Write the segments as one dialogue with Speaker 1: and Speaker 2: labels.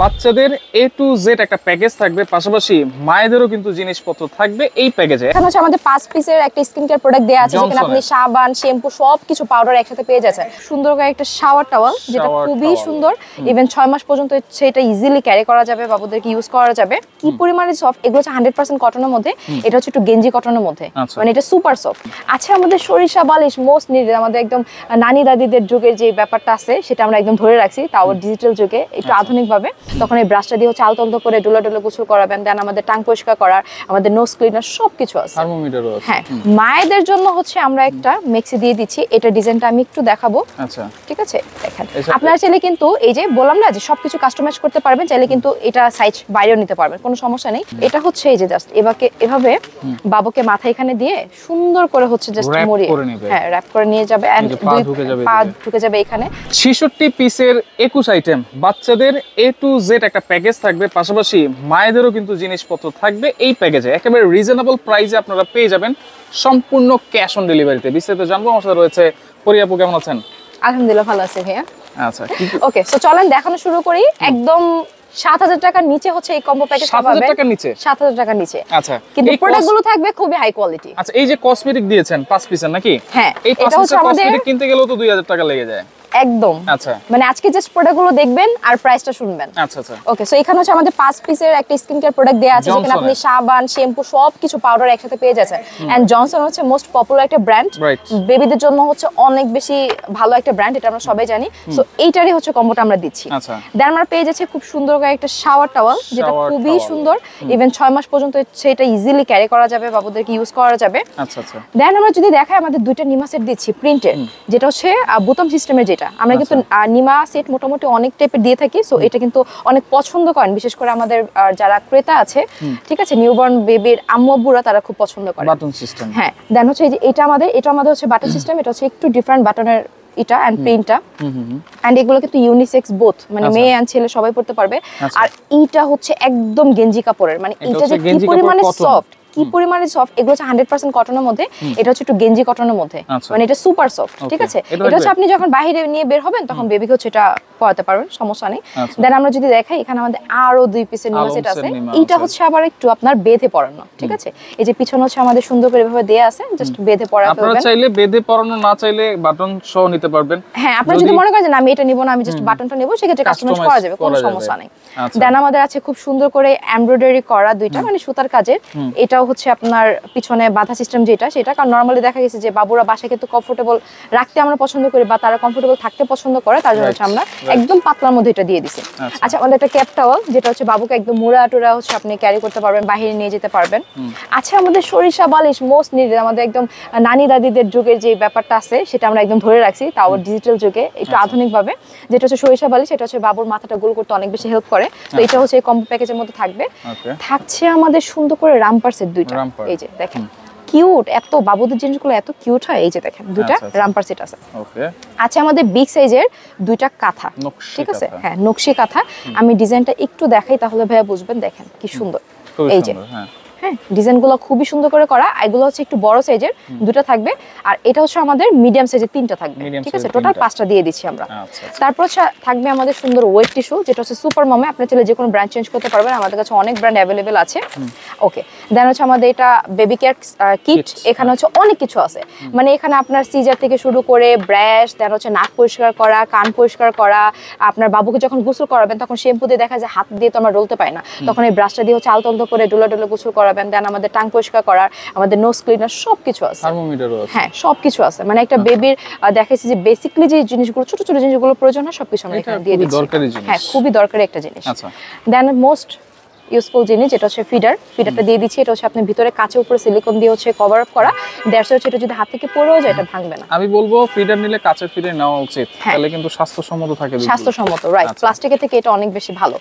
Speaker 1: বাচ্চাদের A to Z একটা package থাকবে, পাশাপাশি মায়েদেরও কিন্তু জিনিসপত্র থাকবে এই প্যাকেজে।
Speaker 2: এখানে হচ্ছে আমাদের 5 পিসের একটা স্কিন কেয়ার প্রোডাক্ট দেয়া আছে, যেখানে আপনি সাবান, শ্যাম্পু সবকিছু পাউডার একসাথে পেয়ে যাচ্ছেন। সুন্দর করে একটা শাওয়ার টাওয়াল, যেটা খুবই সুন্দর, ইভেন 6 মাস পর্যন্ত সেটা ইজিলি ক্যারি করা যাবে, বাবুদেরকে ইউজ করা যাবে। কি পরিমাণে সফট, এগুলো হচ্ছে 100% কটনের মধ্যে, এটা হচ্ছে একটু গেঞ্জি কটনের মধ্যে, মানে এটা সুপার সফট। আচ্ছা, আমাদের সরিষা বালিশ মোস্ট নিডেড, আমাদের একদম নানি দাদিদের যুগের যে ব্যাপারটা আছে সেটা আমরা একদম ধরে রাখছি, তাও ডিজিটাল যুগে একটু আধুনিক ভাবে। তখন এই ব্রাশটা দিয়ে হচ্ছে আলতন্ত করে ডোলা ডোলা গোসল করাবেন, দেন আমাদের টাং পরিষ্কার করার, আমাদের নোজ ক্লিনার সবকিছু আছে,
Speaker 1: থার্মোমিটারও আছে।
Speaker 2: হ্যাঁ, মায়েদের জন্য হচ্ছে আমরা একটা মেক্সি দিয়ে দিচ্ছি। এটা ডিজাইনটা আমি একটু দেখাবো।
Speaker 1: আচ্ছা,
Speaker 2: ঠিক আছে, দেখেন আপনারা চাইলে কিন্তু এই যে বললাম না যে সবকিছু কাস্টমাইজ করতে পারবেন, চাইলে কিন্তু এটা সাইজ বাইরেও নিতে পারবেন, কোনো সমস্যা নেই। এটা হচ্ছে এই যে জাস্ট এভাবে বাবুকে মাথা এখানে দিয়ে সুন্দর করে হচ্ছে জাস্ট মরিয়ে, হ্যাঁ, র‍্যাপ করে নিয়ে যাবে, এন্ড দুই পা ঢুকে যাবে এখানে।
Speaker 1: 66 পিসের 21 আইটেম, বাচ্চাদের A to Z একটা প্যাকেজ থাকবে, পাশাপাশি মায়েদেরও কিন্তু জিনিসপত্র থাকবে এই প্যাকেজে। একেবারে রিজনেবল প্রাইসে আপনারা পেয়ে যাবেন, সম্পূর্ণ ক্যাশ অন ডেলিভারিতে। বিস্তারিত জানবো, আমার সাথে রয়েছে পরিয়া আপু। কেমন আছেন?
Speaker 2: আলহামদুলিল্লাহ ভালো আছি ভাইয়া।
Speaker 1: আচ্ছা,
Speaker 2: ওকে, সো চলেন দেখানো শুরু করি। একদম 7000 টাকার নিচে হচ্ছে এই কম্বো প্যাকেজ পাবেন।
Speaker 1: 7000 টাকার নিচে?
Speaker 2: 7000 টাকার নিচে।
Speaker 1: আচ্ছা,
Speaker 2: কিন্তু প্রোডাক্টগুলো থাকবে খুবই হাই কোয়ালিটি।
Speaker 1: আচ্ছা, এই যে কসমেটিক দিয়েছেন 5 পিসের নাকি?
Speaker 2: হ্যাঁ,
Speaker 1: এই 5 পিসের কসমেটিক কিনতে গেলেও তো 2000 টাকা লেগে যায়
Speaker 2: একদম।
Speaker 1: আচ্ছা,
Speaker 2: মানে আজকে জাস্ট প্রোডাক্টগুলো দেখবেন আর প্রাইসটা শুনবেন।
Speaker 1: আচ্ছা আচ্ছা,
Speaker 2: ওকে, সো এখানে হচ্ছে আমাদের 5 পিসের একটা স্কিন কেয়ার প্রোডাক্ট দেয়া আছে, যেখানে আপনি সাবান, শ্যাম্পু সবকিছু পাউডার একসাথে পেয়ে যাচ্ছেন। এন্ড জনসন হচ্ছে মোস্ট পপুলার একটা ব্র্যান্ড, বেবিদের জন্য হচ্ছে অনেক বেশি ভালো একটা ব্র্যান্ড, এটা আমরা সবাই জানি। সো এইটারই হচ্ছে কম্বোটা আমরা দিচ্ছি।
Speaker 1: আচ্ছা,
Speaker 2: দেন আমরা পেয়ে যাচ্ছে খুব সুন্দর করে একটা শাওয়ার টাওয়াল, যেটা খুবই সুন্দর, ইভেন 6 মাস পর্যন্ত সেটা ইজিলি ক্যারি করা যাবে, বাবুদেরকে ইউজ করা যাবে।
Speaker 1: আচ্ছা আচ্ছা।
Speaker 2: দেন আমরা যদি দেখাই, আমাদের দুইটা নিমা সেট দিচ্ছি প্রিন্টেড, যেটা হচ্ছে বোতাম সিস্টেমের, যেটা আমরা কিন্তু নিমা সেট মোটামুটি অনেক টাইপের দিয়ে থাকি। সো এটা কিন্তু অনেক পছন্দ করেন, বিশেষ করে আমাদের যারা ক্রেতা আছে, ঠিক আছে, নিউবর্ন বেবির আম্মু আব্বুরা, তারা খুব পছন্দ করে
Speaker 1: বাটন সিস্টেম।
Speaker 2: হ্যাঁ, দেন হচ্ছে এই যে এটা আমাদের হচ্ছে বাটন সিস্টেম, এটা হচ্ছে একটু ডিফারেন্ট বাটনের এটা এন্ড প্রিন্টটা, এন্ড এগুলো কিন্তু ইউনিসেক্স বোথ, মানে মেয়ে এন্ড ছেলে সবাই পড়তে পারবে। আর এইটা হচ্ছে একদম গেঞ্জি কাপড়ের, মানে এটা যে কি পরিমাণে সফট, কি পরিমাণে সফট, এগুলো হচ্ছে 100% কটনের মধ্যে, এটা হচ্ছে একটু গেঞ্জি কটনের মধ্যে, মানে এটা সুপার সফট। ঠিক আছে, এটা হচ্ছে আপনি যখন বাইরে নিয়ে বের হবেন তখন বেবিকে হচ্ছে এটা পরাতে পারবেন, সমস্যা নেই। দেন আমরা যদি দেখাই, এখানে আমাদের আরো 2 পিসের নিমা সেট আছে। এইটা হচ্ছে আবার একটু আপনার বেঁধে পরানো, ঠিক আছে, এই যে পিছনে হচ্ছে আমাদের সুন্দর করে এভাবে দেয়া আছে, জাস্ট বেঁধে পরাতে পারবেন।
Speaker 1: আপনারা চাইলে বেঁধে পরানো, না চাইলে বাটন সহ নিতে পারবেন।
Speaker 2: হ্যাঁ, আপনারা যদি মনে করেন যে আমি এটা নিব না, আমি জাস্ট বাটনটা নেব, সেক্ষেত্রে কাস্টমাইজ করা যাবে, কোনো সমস্যা নেই। দেন আমাদের আছে খুব সুন্দর করে এমব্রয়ডারি করা দুইটা, মানে সুতার কাজের, এটাও হচ্ছে আপনার পিছনে বাঁধা সিস্টেম যেটা, সেটা কারণ নরমালি দেখা গেছে যে বাবুরা বাসায় কিন্তু কমফোর্টেবল রাখতে আমরা পছন্দ করি, বা তারা কমফোর্টেবল থাকতে পছন্দ করে, তার জন্য হচ্ছে আমরা একদম পাতলার মধ্যে এটা দিয়ে দিছি। আচ্ছা, আমাদের একটা ক্যাপ টাওয়াল, যেটা হচ্ছে বাবুকে একদম মুড়া টুরা হচ্ছে আপনি ক্যারি করতে পারবেন, বাইরে নিয়ে যেতে পারবেন। আচ্ছা, আমাদের সরিষা বালিশ মোস্ট নিডেড, আমাদের একদম নানি দাদিদের যুগের যে ব্যাপারটা আছে সেটা আমরা একদম ধরে রাখছি, তাও ডিজিটাল যুগে একটু আধুনিক ভাবে, যেটা হচ্ছে সরিষা বালিশ, এটা হচ্ছে বাবুর মাথাটা গোল করতে অনেক বেশি হেল্প করে। তো এটা হচ্ছে এই কম্বো প্যাকেজের মধ্যে থাকবে। থাকছে আমাদের সুন্দর করে রামপার সেট দুইটা, এই যে দেখেন কিউট, এত বাবুদের জিনিসগুলো এত কিউট হয়, এই যে দেখেন দুইটা রামপার সেট আছে। ওকে, আচ্ছা, আমাদের বিগ সাইজের দুইটা কাঁথা, ঠিক আছে, হ্যাঁ, নকশি কাঁথা। আমি ডিজাইনটা একটু দেখাই, তাহলে ভাইয়া বুঝবেন। দেখেন কি সুন্দর, এই যে হ্যাঁ, ডিজাইনগুলো খুবই সুন্দর করে করা। এগুলো হচ্ছে একটু বড় সাইজের দুটো থাকবে, আর এটা হচ্ছে আমাদের মিডিয়াম সাইজের 3টা থাকবে, ঠিক আছে, টোটাল 5টা দিয়ে দিচ্ছি আমরা। তারপর থাকবে আমাদের সুন্দর ওয়েট টিস্যু, যেটা হচ্ছে সুপার মমে, আপনি চাইলে যে কোনো ব্র্যান্ড চেঞ্জ করতে পারবেন, আমাদের কাছে অনেক ব্র্যান্ড অ্যাভেলেবেল আছে। ওকে, দেন হচ্ছে আমাদের এটা বেবি কেয়ার কিট, এখানে হচ্ছে অনেক কিছু আছে, মানে এখানে আপনার সিজার থেকে শুরু করে ব্রাশ, দেন হচ্ছে নাক পরিষ্কার করা, কান পরিষ্কার করা, আপনার বাবুকে যখন গোসল করাবেন তখন শ্যাম্পু দিয়ে দেখা যায় হাত দিয়ে তো আমরা ডলতে পারি না, তখন এই ব্রাশটা দিয়ে হচ্ছে আলতো করে ডোলা ডোলা গোসল করাবেন। দেন আমাদের টাং পরিষ্কার করার, আমাদের নোজ ক্লিনার সবকিছু আছে, থার্মোমিটারও আছে, হ্যাঁ, সবকিছু আছে। মানে একটা বেবির দেখাইছি যে বেসিক্যালি যে জিনিসগুলো, ছোট ছোট জিনিসগুলো প্রয়োজন হয়, সবকিছু আমরা এখানে দিয়ে দিচ্ছি। হ্যাঁ, খুবই দরকারি একটা জিনিস। দেন মোস্ট ইউজফুল জিনিস, যেটা হচ্ছে ফিডারটা দিয়ে দিচ্ছি। এটা হচ্ছে আপনি ভিতরে কাঁচের উপরে সিলিকন দিয়ে হচ্ছে কভার আপ করা, দ্যাটস হচ্ছে এটা যদি হাত থেকে পড়েও যায় এটা ভাঙবে না।
Speaker 1: আমি বলবো ফিডার নিলে কাঁচের ফিডার নেওয়া উচিত, তাহলে কিন্তু স্বাস্থ্যসম্মত থাকে,
Speaker 2: স্বাস্থ্যসম্মত, রাইট, প্লাস্টিকের থেকে এটা অনেক বেশি ভালো।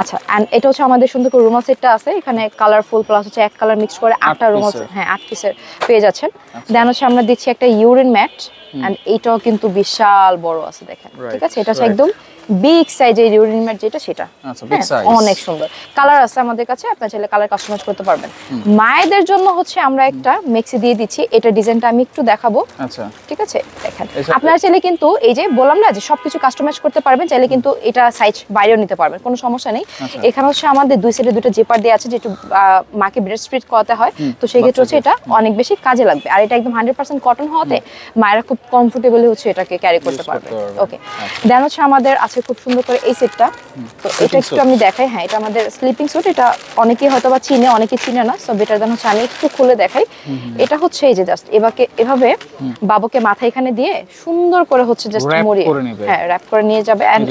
Speaker 2: আচ্ছা, এন্ড এটা হচ্ছে আমাদের সুন্দর করে রুমাল সেটটা আছে, এখানে কালারফুল প্লাস হচ্ছে এক কালার মিক্স করে 8টা রুমাল, হ্যাঁ 8 পিসের পেয়ে যাচ্ছেন। দেন হচ্ছে আমরা দিচ্ছি একটা ইউরিন ম্যাট, এন্ড এইটাও কিন্তু বিশাল বড় আছে, দেখেন, ঠিক আছে, এটা হচ্ছে একদম বিগ সাইজের ইউরিন ম্যাট যেটা সেটা
Speaker 1: আচ্ছা বিগ সাইজ
Speaker 2: অনেক সুন্দর কালার আছে আমাদের কাছে আপনারা চাইলে কালার কাস্টমাইজ করতে পারবেন মায়েদের জন্য হচ্ছে আমরা একটা মেক্সি দিয়ে দিচ্ছি এটা ডিজাইনটা আমি একটু দেখাবো
Speaker 1: আচ্ছা
Speaker 2: ঠিক আছে দেখেন আপনারা চাইলে কিন্তু এই যে বললাম না যে সবকিছু কাস্টমাইজ করতে পারবেন চাইলে কিন্তু এটা সাইজ বাইরেও নিতে পারবেন কোনো সমস্যা নেই এখানে হচ্ছে আমাদের দুই সাইডে দুটো জিপার দেওয়া আছে যেটা মাকে ব্রেস্ট ফিড করাতে হয় তো সেই ক্ষেত্রে হচ্ছে এটা অনেক বেশি কাজে লাগবে আর এটা একদম 100% কটন হওয়াতে মায়েরা খুব কমফোর্টেবলি হচ্ছে এটাকে ক্যারি করতে পারবে ওকে দেন হচ্ছে আমাদের আছে খুব সুন্দর করে এই সেটটা তো এটা একটু আমি দেখাই হ্যাঁ এটা আমাদের স্লিপিং স্যুট এটা অনেকেই হয়তো বা চিনে অনেকেই চিনে না সো বেটার দেন হচ্ছে আমি একটু খুলে দেখাই এটা হচ্ছে এই যে জাস্ট এভাবে বাবুকে মাথা এখানে দিয়ে সুন্দর করে হচ্ছে জাস্ট মুড়িয়ে হ্যাঁ র‍্যাপ করে নিয়ে যাবে এন্ড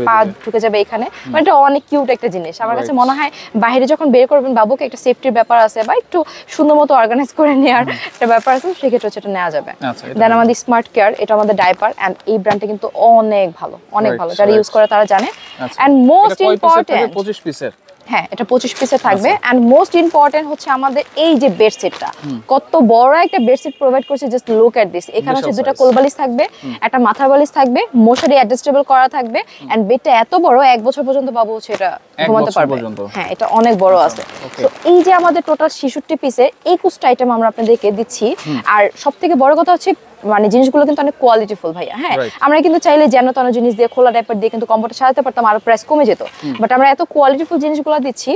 Speaker 2: পা ঢুকে যাবে এখানে মানে এটা অনেক কিউট একটা জিনিস আমার কাছে মনে হয় বাইরে যখন বের করবেন বাবুকে একটা সেফটির ব্যাপার আছে বা একটু সুন্দর মতো অর্গানাইজ করে নেওয়ার একটা ব্যাপার আছে সেক্ষেত্রে সেটা নেওয়া যাবে দেন আমাদের স্মার্ট কেয়ার এটা আমাদের ডাইপার এন্ড এই ব্র্যান্ডটা কিন্তু অনেক ভালো যারা ইউজ করে তারা জানে এন্ড মোস্ট ইম্পর্টেন্ট 25 পিসের হ্যাঁ এটা 25 পিসে থাকবে এন্ড মোস্ট ইম্পর্টেন্ট হচ্ছে আমাদের এই যে বেডশিটটা কত বড় একটা বেডশিট প্রোভাইড করছে জাস্ট লুক এট দিস এখানে হচ্ছে দুটো কোলবালিশ থাকবে একটা মাথার বালিশ থাকবে মশারি অ্যাডজাস্টেবল করা থাকবে এন্ড বেডটা এত বড় 1 বছর পর্যন্ত বাবু হচ্ছে এটা ঘুমাতে পারবে হ্যাঁ এটা অনেক বড় আছে তো এই যে আমাদের টোটাল 66 পিসের 21টা আইটেম আমরা আপনাদেরকে দিচ্ছি আর সবথেকে বড় কথা হচ্ছে মানে জিনিসগুলো কিন্তু অনেক কোয়ালিটিফুল ভাইয়া হ্যাঁ আমরা কিন্তু চাইলে যেন তেন জিনিস দিয়ে খোলা ডাইপার দিয়ে কিন্তু কমফোর্টে সাজাতে পারতাম আর প্রাইস কমে যেত বাট আমরা এত কোয়ালিটিফুল জিনিসগুলো দিচ্ছি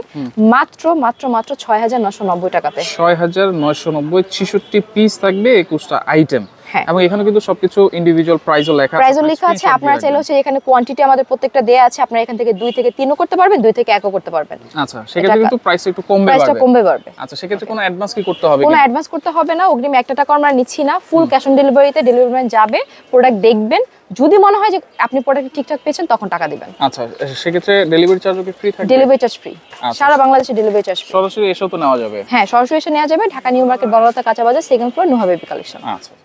Speaker 2: মাত্র 6990 টাকাতে
Speaker 1: 6990 66 পিস থাকবে 21টা আইটেম এবং এখানে কিন্তু সবকিছু ইন্ডিভিজুয়াল প্রাইসও লেখা
Speaker 2: আছে আপনারা চাইলে হচ্ছে এখানে কোয়ান্টিটি আমাদের প্রত্যেকটা দেয়া আছে আপনারা এখান থেকে 2 থেকে 3ও করতে পারবেন 2 থেকে 1ও করতে পারবেন
Speaker 1: আচ্ছা সেক্ষেত্রে কিন্তু প্রাইস একটু কমবে পারবে আচ্ছা সেক্ষেত্রে কোনো অ্যাডভান্স কি করতে হবে
Speaker 2: কোনো অ্যাডভান্স করতে হবে না অগ্রিম 1 টাকা আমরা নিচ্ছি না ফুল ক্যাশ অন ডেলিভারিতে ডেলিভারি ম্যান যাবে প্রোডাক্ট দেখবেন যদি মনে হয় যে আপনি প্রোডাক্ট ঠিকঠাক পেয়েছেন তখন টাকা দিবেন
Speaker 1: আচ্ছা সেক্ষেত্রে ডেলিভারি চার্জও কি ফ্রি থাকবে
Speaker 2: ডেলিভারি চার্জ ফ্রি সারা বাংলাদেশে ডেলিভারি চার্জ ফ্রি
Speaker 1: সরাসরি এসেও তো নেওয়া যাবে
Speaker 2: হ্যাঁ সরাসরি এসে নেওয়া যাবে ঢাকা নিউ মার্কেট বড়লতা কাঁচা বাজার second floor Nuha baby collection
Speaker 1: আচ্ছা